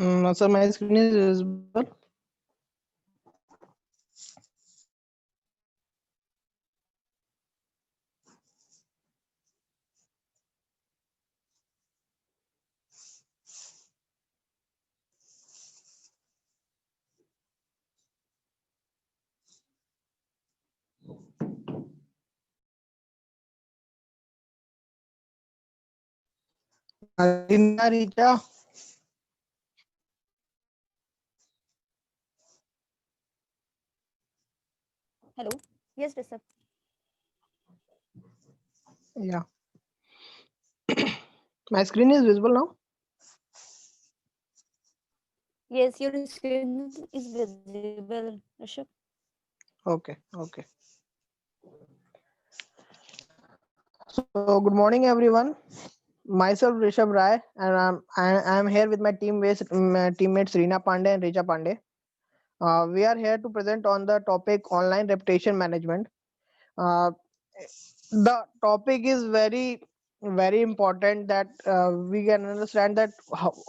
So my screen is visible. Rina, Richa. Hello. Yes, Rishabh. Yeah, my screen is visible now. Yes, your screen is visible, Rishabh. Okay, okay. So good morning, everyone. Myself Rishabh Rai, and I'm here with my teammates Rina Pandey and Richa Pandey. We are here to present on the topic online reputation management. Uh, the topic is very important that we can understand that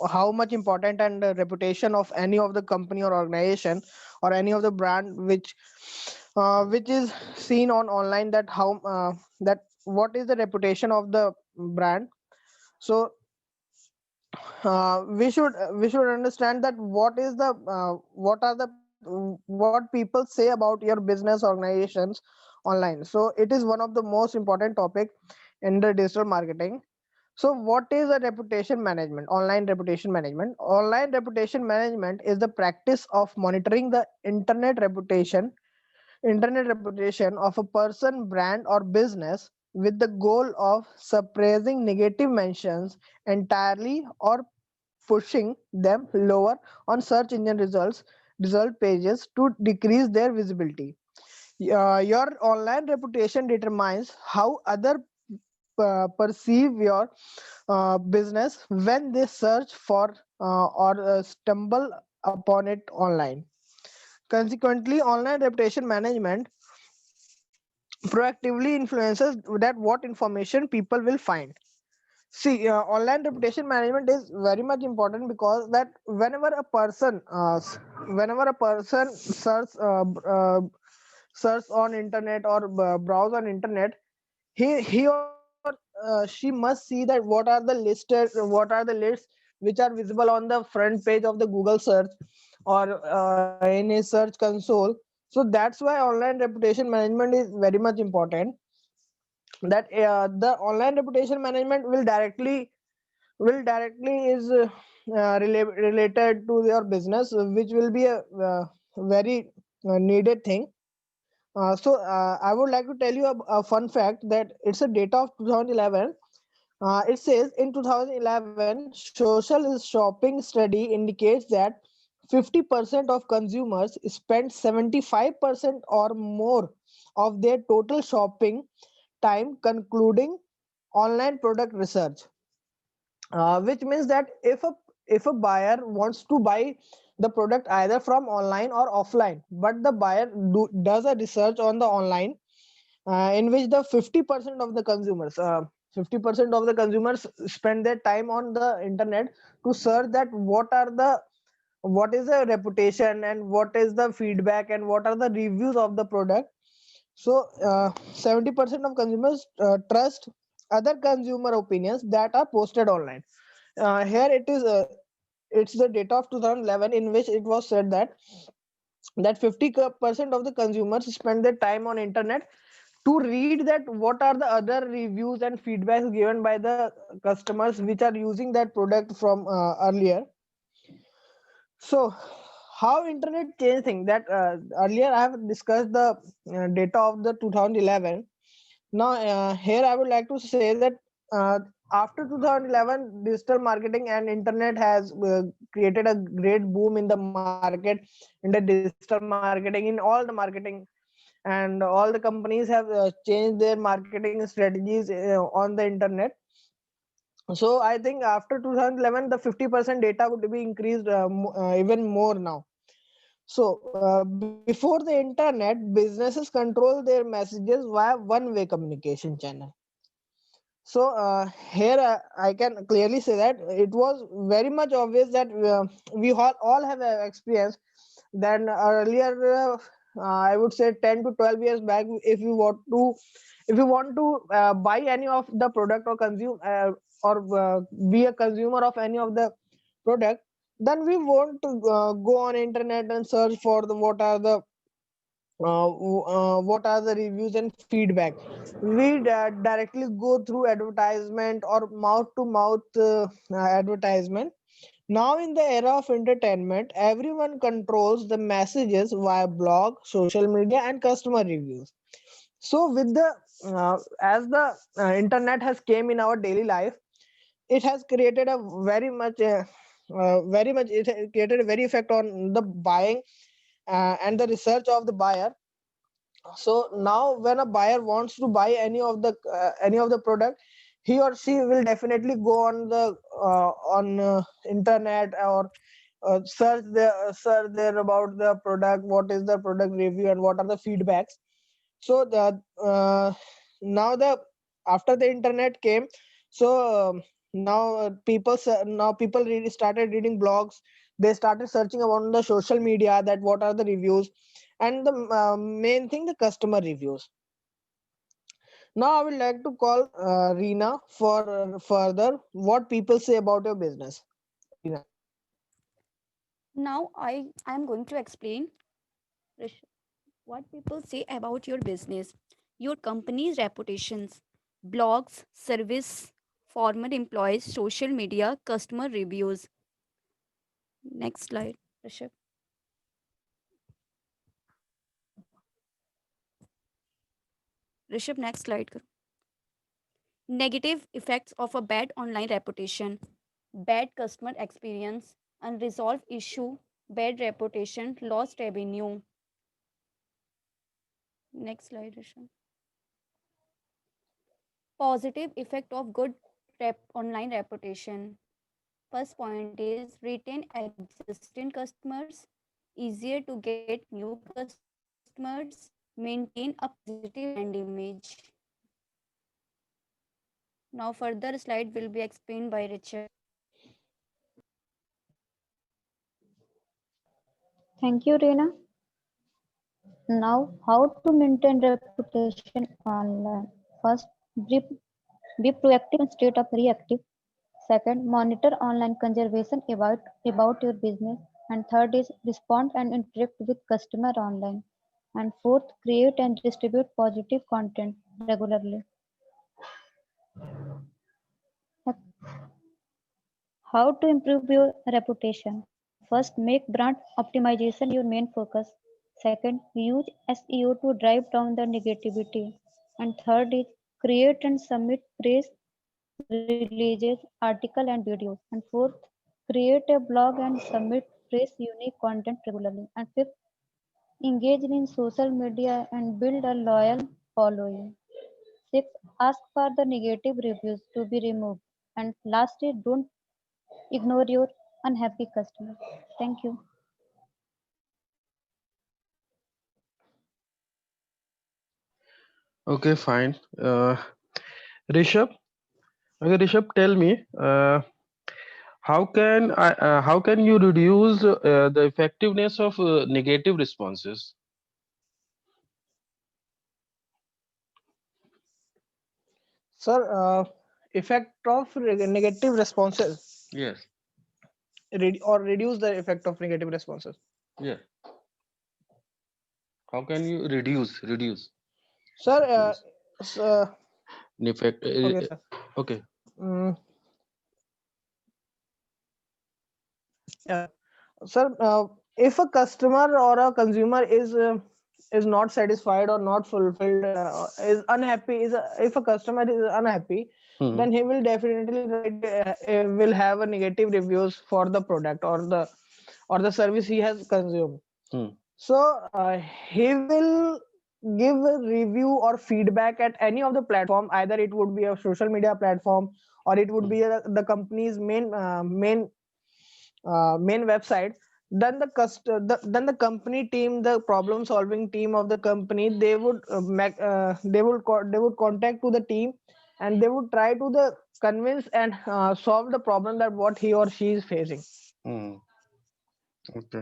how much important and the reputation of any of the company or organization or any of the brand which is seen on online, that how that what is the reputation of the brand. So we should understand that what are the what people say about your business organizations online. So it is one of the most important topic in the digital marketing. So what is a reputation management? Online reputation management. Online reputation management is the practice of monitoring the internet reputation of a person, brand, or business with the goal of suppressing negative mentions entirely or pushing them lower on search engine result pages to decrease their visibility. Your online reputation determines how other perceive your business when they search for or stumble upon it online. Consequently, online reputation management proactively influences that what information people will find. See, online reputation management is very much important because that whenever a person search on internet or browse on internet, he or she must see that what are the lists which are visible on the front page of the Google search or in a search console. So that's why online reputation management is very much important, that the online reputation management will directly is related to your business, which will be a very needed thing. I would like to tell you a fun fact that it's a data of 2011. It says in 2011, social shopping study indicates that 50% of consumers spend 75% or more of their total shopping time concluding online product research, which means that if a buyer wants to buy the product either from online or offline, but the buyer does a research on the online, in which the 50% of the consumers 50% of the consumers spend their time on the internet to search that what is the reputation and what is the feedback and what are the reviews of the product. So 70% of consumers trust other consumer opinions that are posted online. Here it's the data of 2011 in which it was said that 50% of the consumers spend their time on internet to read that what are the other reviews and feedbacks given by the customers which are using that product from earlier. So how internet changed things, that earlier I have discussed the data of the 2011. Now here I would like to say that uh, after 2011 digital marketing and internet has created a great boom in the market, in the digital marketing, in all the marketing, and all the companies have changed their marketing strategies on the internet. So I think after 2011 the 50% data would be increased even more now. So before the internet, businesses control their messages via one way communication channel. So here I can clearly say that it was very much obvious that we all have experience. Then earlier, I would say 10 to 12 years back, if you want to buy any of the product or consume or be a consumer of any of the product, then we want to go on internet and search for the what are the reviews and feedback. We directly go through advertisement or mouth to mouth advertisement. Now in the era of entertainment, everyone controls the messages via blog, social media, and customer reviews. So with the as the internet has came in our daily life, it has created a very much it has created a very effect on the buying and the research of the buyer. So now when a buyer wants to buy any of the product, he or she will definitely go on internet or search there about the product, what is the product review and what are the feedbacks. So the now the after the internet came, so now people really started reading blogs. They started searching about the social media, that what are the reviews, and the main thing, the customer reviews. Now I would like to call Reena for further what people say about your business. Reena. Now I am going to explain Rish- what people say about your business, your company's reputations, blogs, service, former employees, social media, customer reviews. Next slide, Rishabh. Rishabh, next slide. करो. Negative effects of a bad online reputation, bad customer experience, unresolved issue, bad reputation, lost revenue. Next slide, Rishabh. Positive effect of good online reputation. First point is retain existing customers, easier to get new customers, maintain a positive brand image. Now further slide will be explained by Richard. Thank you, Reena. Now, how to maintain reputation online? First, be proactive instead of reactive. Second, monitor online conversation about your business. And third is respond and interact with customer online. And fourth, create and distribute positive content regularly. How to improve your reputation? First, make brand optimization your main focus. Second, use SEO to drive down the negativity. And third is create and submit press releases, article and videos. And fourth, create a blog and submit press unique content regularly. And fifth, engage in social media and build a loyal following. Sixth, ask for the negative reviews to be removed. And lastly, don't ignore your unhappy customers. Thank you. Okay, fine. Rishabh, okay, Rishabh, tell me, how can you reduce the effectiveness of negative responses? Sir, effect of negative responses, Yes. or reduce the effect of negative responses. Yeah. How can you reduce Sir, effectiveness? s- In effect, okay, sir. okay. Mm, yeah, sir. If a customer or a consumer is not satisfied or not fulfilled, is unhappy, if a customer is unhappy, Hmm. then he will definitely will have a negative reviews for the product or the service he has consumed. Hmm. So he will give a review or feedback at any of the platform. Either it would be a social media platform, or it would Hmm. be the company's main website. Then then the company team, the problem solving team of the company, they would they would contact to the team and they would try to the convince and solve the problem that what he or she is facing. Okay,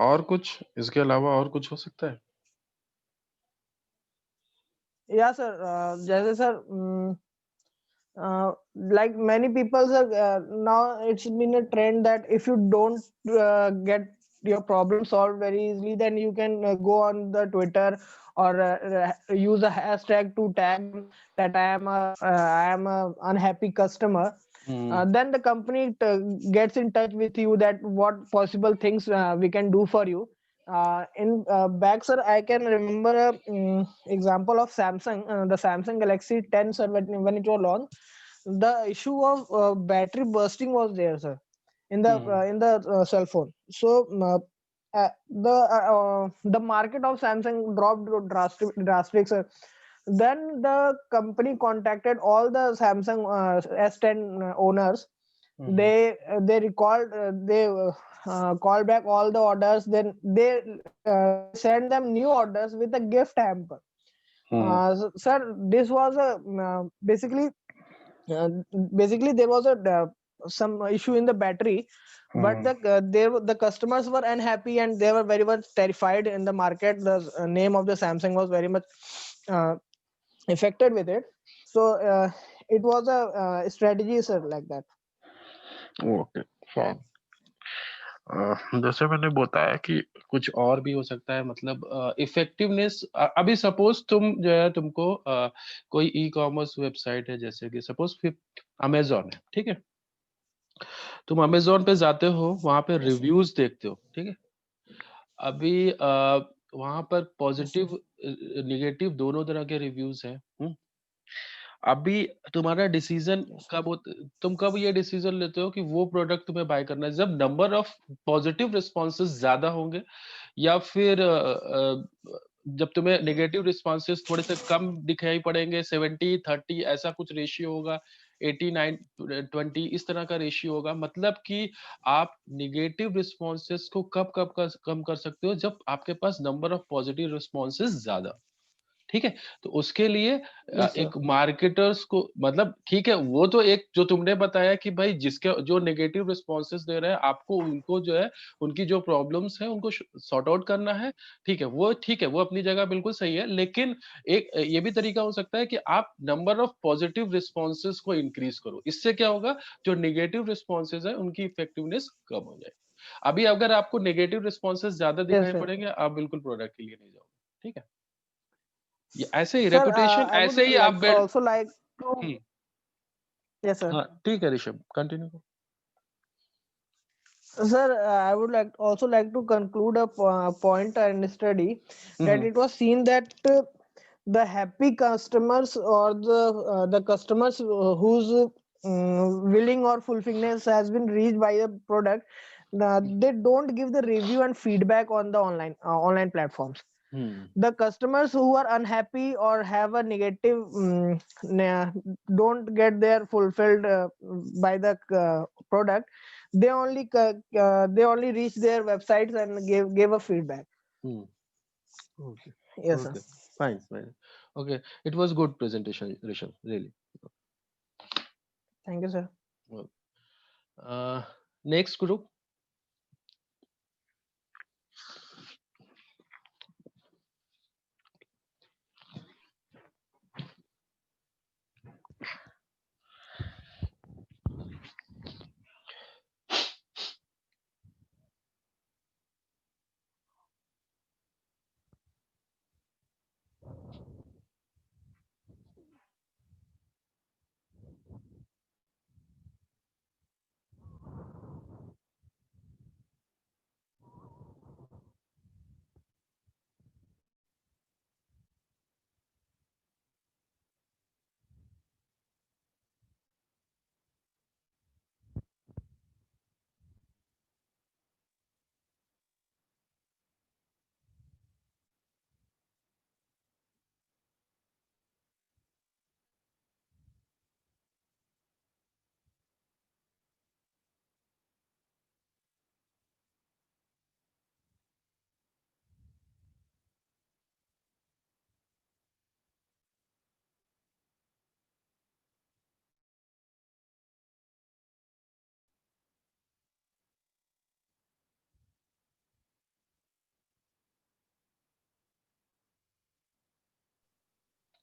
और कुछ इसके अलावा और कुछ हो सकता है? Yeah, sir. जैसे sir like many people now it's been a trend that if you don't get your problem solved very easily, then you can go on the Twitter or use a hashtag to tag them that I am a unhappy customer. Then the company gets in touch with you that what possible things we can do for you. In back, sir, I can remember a example of Samsung, the Samsung Galaxy 10, sir, when it was launched. The issue of battery bursting was there, sir, in the cell phone. So the market of Samsung dropped drastic, sir. Then the company contacted all the Samsung S10 owners. They recalled they called back all the orders. Then they sent them new orders with a gift hamper. Sir, this was a uh, basically there was a some issue in the battery, but the customers were unhappy and they were very much terrified in the market. The name of the Samsung was very much uh, affected with it. So it was a strategy, sir, like that. Okay, fine. जैसे मैंने बताया कि कुछ और भी हो सकता है, मतलब इफेक्टिवनेस। अभी सपोज तुम जो है, तुमको कोई ई कॉमर्स वेबसाइट है, जैसे कि सपोज अमेजोन है, ठीक है? तुम अमेजोन पे जाते हो, वहां पे रिव्यूज देखते हो, ठीक है? अभी वहां पर पॉजिटिव निगेटिव दोनों तरह के रिव्यूज हैं। अभी तुम्हारा डिसीजन कब तुम कब ये डिसीजन लेते हो कि वो प्रोडक्ट तुम्हें बाय करना है? जब नंबर ऑफ पॉजिटिव रिस्पॉन्सेज ज्यादा होंगे, या फिर जब तुम्हें नेगेटिव रिस्पॉन्सेज थोड़े से कम दिखाई पड़ेंगे, 70-30 ऐसा कुछ रेशियो होगा, 89-20 इस तरह का रेशियो होगा। मतलब कि आप निगेटिव रिस्पॉन्सेज को कब कम कर सकते हो? जब आपके पास नंबर ऑफ पॉजिटिव रिस्पॉन्सेज ज्यादा, ठीक है? तो उसके लिए Yes, sir. एक मार्केटर्स को, मतलब ठीक है, वो तो एक जो तुमने बताया कि भाई जिसके जो नेगेटिव रिस्पॉन्सेज दे रहे हैं, आपको उनको जो है, उनकी जो प्रॉब्लम्स है उनको सॉर्ट आउट करना है, ठीक है? वो अपनी जगह बिल्कुल सही है। लेकिन एक ये भी तरीका हो सकता है कि आप नंबर ऑफ पॉजिटिव रिस्पॉन्सेज को इंक्रीज करो। इससे क्या होगा, जो नेगेटिव रिस्पॉन्सेज है उनकी इफेक्टिवनेस कम हो जाए। अभी अगर आपको नेगेटिव रिस्पॉन्सेज ज्यादा Yes, दिखाई sir. पड़ेंगे, आप बिल्कुल प्रोडक्ट के लिए नहीं जाओगे, ठीक है? ये ऐसे ही Sir, रेपुटेशन, I would ऐसे ही आप build. also like to. Yes, sir. हाँ, ठीक है Rishabh, continue. Sir, I would also like to conclude a point and study that hmm it was seen that the happy customers or the customers whose willing or fulfillingness has been reached by the product, they don't give the review and feedback on the online platforms. The customers who are unhappy or have a negative don't get their fulfilled by the product, they only reach their websites and gave a feedback. Okay, Yes, sir. Okay, fine fine, okay. It was good presentation Rishabh, really. Thank you, sir. Next group.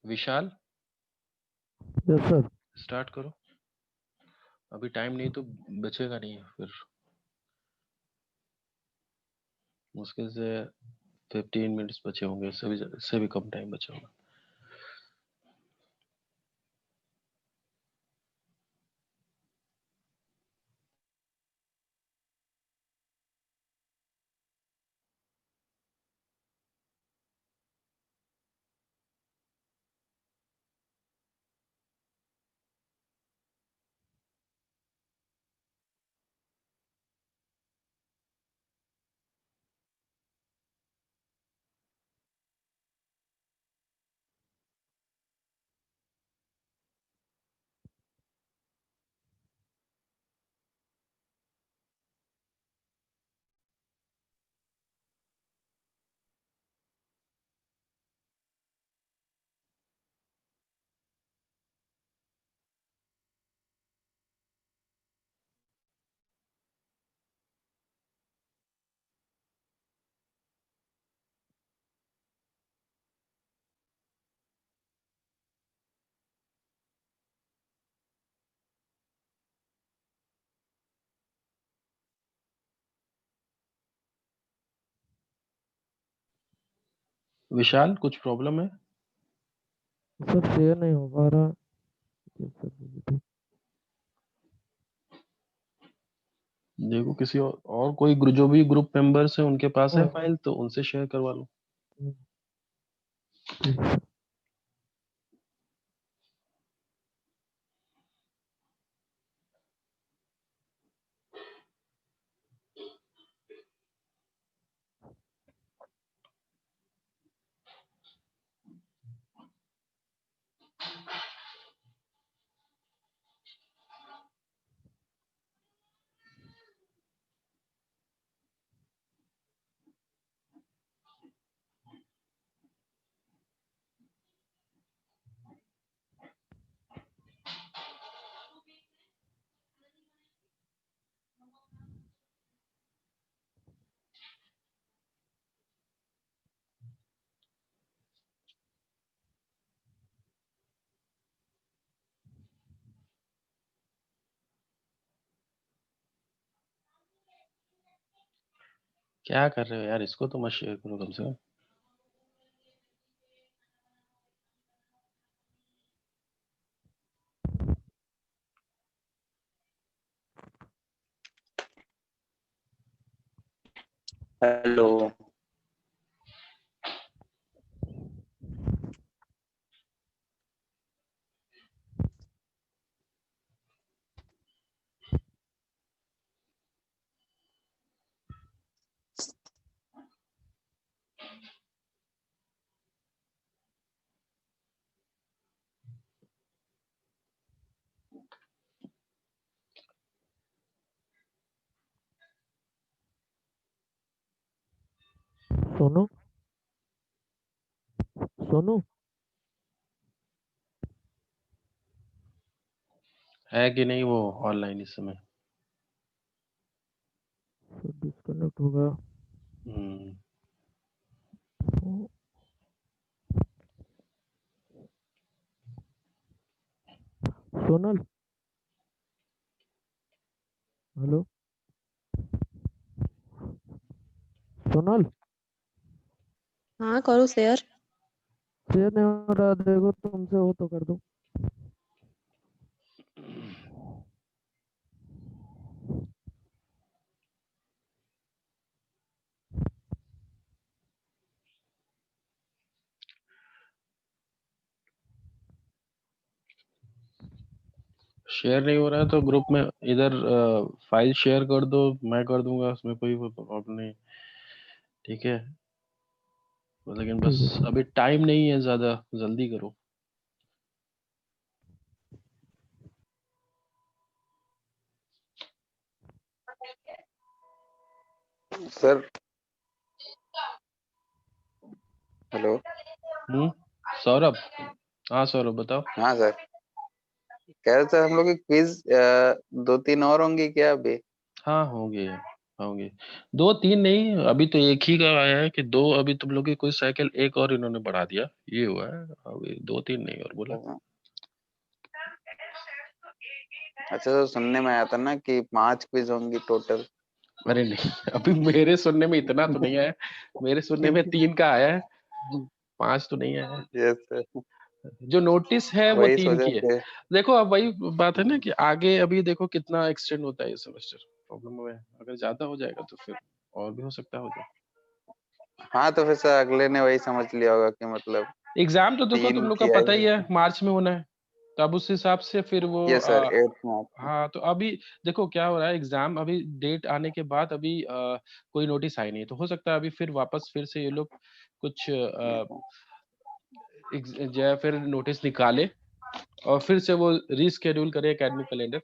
Vishal yes sir. Start करो, अभी time नहीं तो बचेगा नहीं, फिर मुश्किल से 15 minutes बचे होंगे, इससे भी कम टाइम बचा होगा। विशाल कुछ प्रॉब्लम है? सर शेयर नहीं हो पा रहा। Yes sir PPT। देखो किसी और कोई जो भी ग्रुप मेंबर्स है उनके पास है हाँ। फाइल, तो उनसे शेयर करवा लो। ठीक है सर। क्या कर रहे हो यार, इसको तो मत शेयर करो कम से कम। हेलो। सोनू सोनू है कि नहीं वो ऑनलाइन इस समय? सर डिस्कनेक्ट हो गया। हम्म, सोनल हेलो सोनल हाँ करो शेयर। शेयर नहीं हो रहा, देखो तुमसे हो तो कर दो। शेयर नहीं हो रहा है तो ग्रुप में इधर फाइल शेयर कर दो, मैं कर दूंगा, उसमें कोई प्रॉब्लम नहीं। ठीक है, लेकिन बस ठीक है सर। अभी टाइम नहीं है ज्यादा, जल्दी करो। Sir hello. सौरभ, हाँ सौरभ बताओ। हाँ सर, कह रहे थे हम लोग की क्विज 2-3 और होंगी क्या अभी? हाँ होंगे। होंगे। 2-3 नहीं, अभी तो एक ही का आया है कि 2, अभी तुम लोग की कोई साइकिल एक और इन्होंने बढ़ा दिया, ये हुआ है। अभी 2-3 नहीं और बोला। अच्छा तो सुनने में आया था ना कि 5 क्विज होंगी टोटल। अरे नहीं, अभी मेरे सुनने में इतना तो नहीं आया, मेरे सुनने में 3 का आया है, 5 तो नहीं आया है। यस सर, जो नोटिस है वो वही 3 सोचा की है। कि देखो अब वही बात है ना कि आगे अभी देखो कितना एक्सटेंड होता है ये सेमेस्टर, प्रॉब्लम है अगर ज्यादा हो जाएगा तो फिर और भी हो सकता है हो जाए। हाँ तो फिर सर अगले ने वही समझ लिया होगा कि मतलब एग्जाम तो देखो तुम 3 लोग का किया पता ही है। है मार्च में होना है, तो अब उस हिसाब से फिर वो यस सर 8 मार्च। हाँ तो अभी देखो क्या हो रहा है, एग्जाम अभी डेट आने के बाद अभी कोई नोटिस आई नहीं, तो हो सकता है अभी फिर वापस फिर से ये लोग कुछ जो है फिर नोटिस निकाले और फिर से वो रीस्केड्यूल करे एकेडमिक कैलेंडर,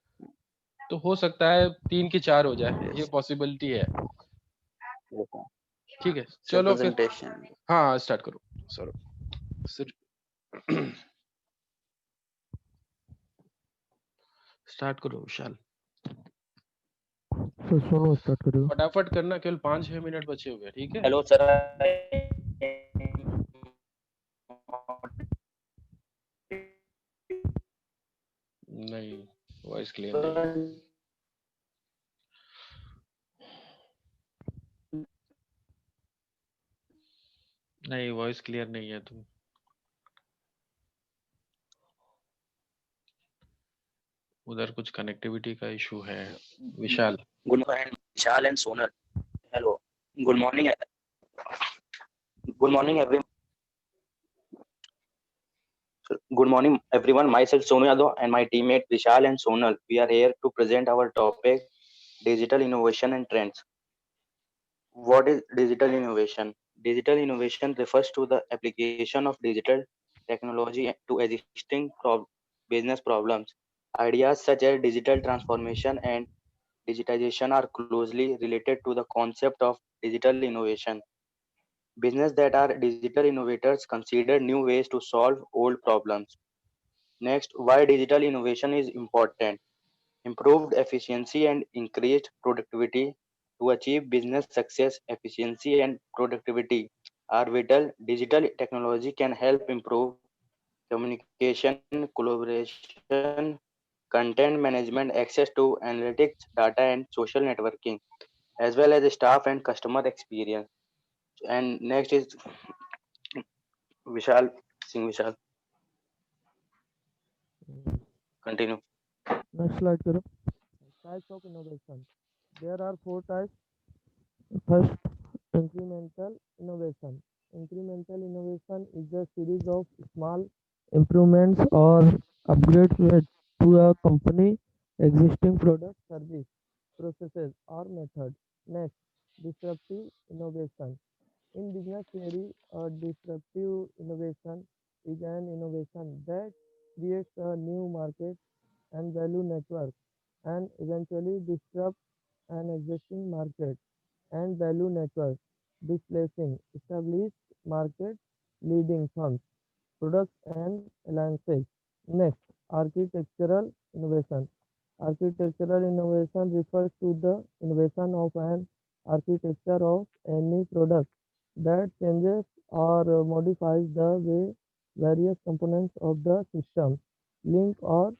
तो हो सकता है 3 की 4 हो जाए, ये यस पॉसिबिलिटी है। सर, ठीक है सर चलो फिर, प्रेजेंटेशन। हाँ स्टार्ट करो सर, स्टार्ट करो विशाल, सर सोनू स्टार्ट करियो। फटाफट करना, केवल 5-6 मिनट बचे हुए हैं, ठीक है। Hello, sir. नहीं, वॉइस क्लियर नहीं है। नहीं, वॉइस क्लियर नहीं है तुम, उधर कुछ कनेक्टिविटी का इशू है विशाल। Good morning, Vishal and Sonal. Hello. Good morning. Good morning, everyone. Good morning, everyone. Myself, Sonu Yadav, and my teammate Vishal and Sonal. We are here to present our topic, digital innovation and trends. What is digital innovation? Digital innovation refers to the application of digital technology to existing business problems. Ideas such as digital transformation and digitization are closely related to the concept of digital innovation. Businesses that are digital innovators consider new ways to solve old problems. Next, why digital innovation is important. Improved efficiency and increased productivity. To achieve business success, efficiency and productivity are vital. Digital technology can help improve communication, collaboration, content management, access to analytics, data, and social networking, as well as staff and customer experience. And next is Vishal Singh. Vishal, continue. Next slide करो। Types of innovation, there are 4 types. First, incremental innovation. Incremental innovation is a series of small improvements or upgrades made to a company existing product, service, processes or methods. Next, disruptive innovation. In business theory, a disruptive innovation is an innovation that creates a new market and value network and eventually disrupts an existing market and value network, displacing established market leading firms, products and alliances. Next, architectural innovation. Architectural innovation refers to the innovation of an architecture of any product that changes or modifies the way various components of the system link or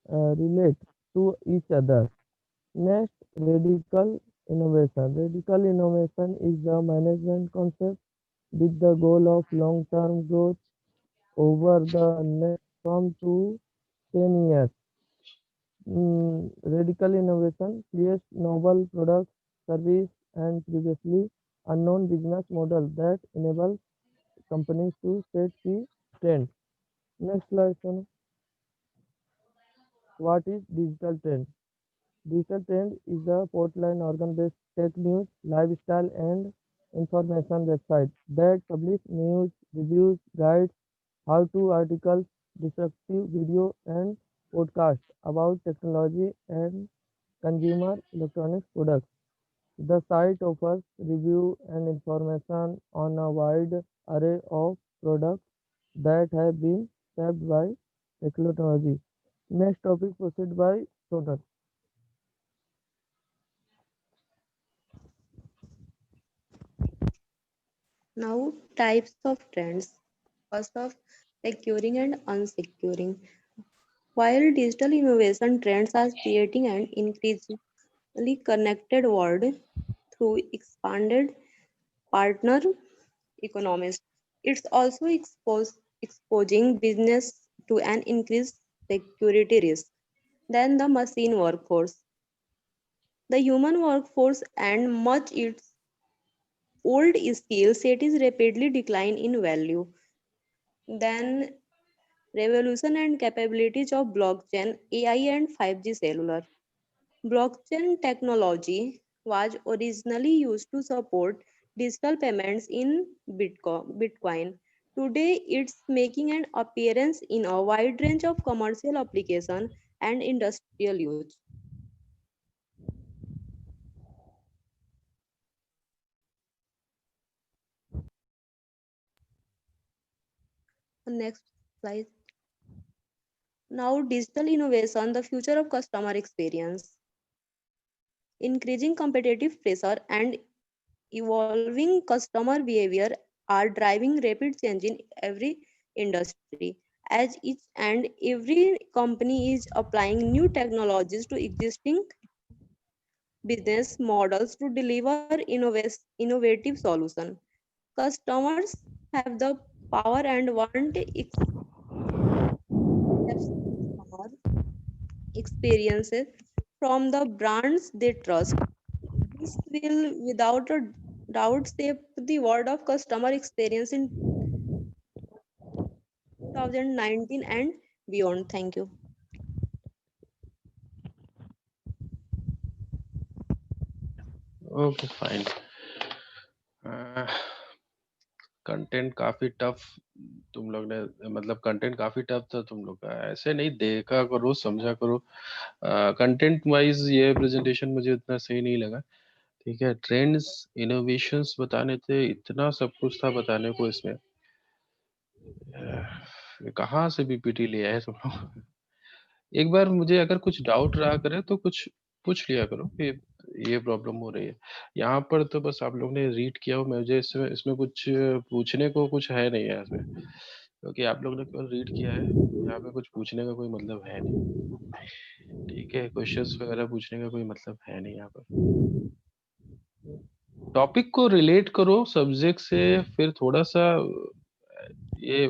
relate to each other. Next, radical innovation. Radical innovation is the management concept with the goal of long-term growth over the next from 2 10 years. Radical innovation creates novel products, service, and previously unknown business model that enables companies to set key trends. Next slide, Sonu. What is digital trend? Digital Trend is a Portland, Oregon-based tech news, lifestyle, and information website that publish news, reviews, guides, how-to articles, disruptive video, and podcasts about technology and consumer electronics products. The site offers review and information on a wide array of products that have been shaped by technology. Next topic proceed by Sonal. Now, types of trends. First of securing and unsecuring. While digital innovation trends are creating an increasingly connected world through expanded partner economies, it's also exposing business to an increased security risk than the machine workforce. The human workforce and much its old skill set is rapidly decline in value. Then revolution and capabilities of blockchain, AI and 5G cellular. Blockchain technology was originally used to support digital payments in Bitcoin. Today, it's making an appearance in a wide range of commercial application and industrial use. Next slide. Now, digital innovation, the future of customer experience. Increasing competitive pressure and evolving customer behavior are driving rapid change in every industry. As each and every company is applying new technologies to existing business models to deliver innovative solutions. Customers have the power and want customer experiences from the brands they trust. This will, without a doubt, shape the world of customer experience in 2019 and beyond. Thank you. Okay fine. Content काफी tough तुम लोग ने, मतलब content काफी tough था तुम लोग का, ऐसे नहीं देखा करो समझा करो। कंटेंट वाइज ये प्रेजेंटेशन मुझे उतना सही नहीं लगा। ठीक है, ट्रेंड्स इनोवेशंस बताने थे, इतना सब कुछ था बताने को इसमें। कहाँ से बीपीटी ले आए तुम लोग? एक बार मुझे अगर कुछ डाउट रहा करे तो कुछ पूछ लिया करो कि ये प्रॉब्लम हो रही है। यहाँ पर तो बस आप लोग ने रीड किया हो, मुझे इसमें इसमें कुछ पूछने को कुछ है नहीं है इसमें, क्योंकि आप लोग ने केवल रीड किया है। यहाँ पे कुछ पूछने का कोई मतलब है नहीं। ठीक है, क्वेश्चंस वगैरह पूछने का कोई मतलब है नहीं यहाँ पर। टॉपिक को रिलेट करो सब्जेक्ट से, फिर थोड़ा सा ये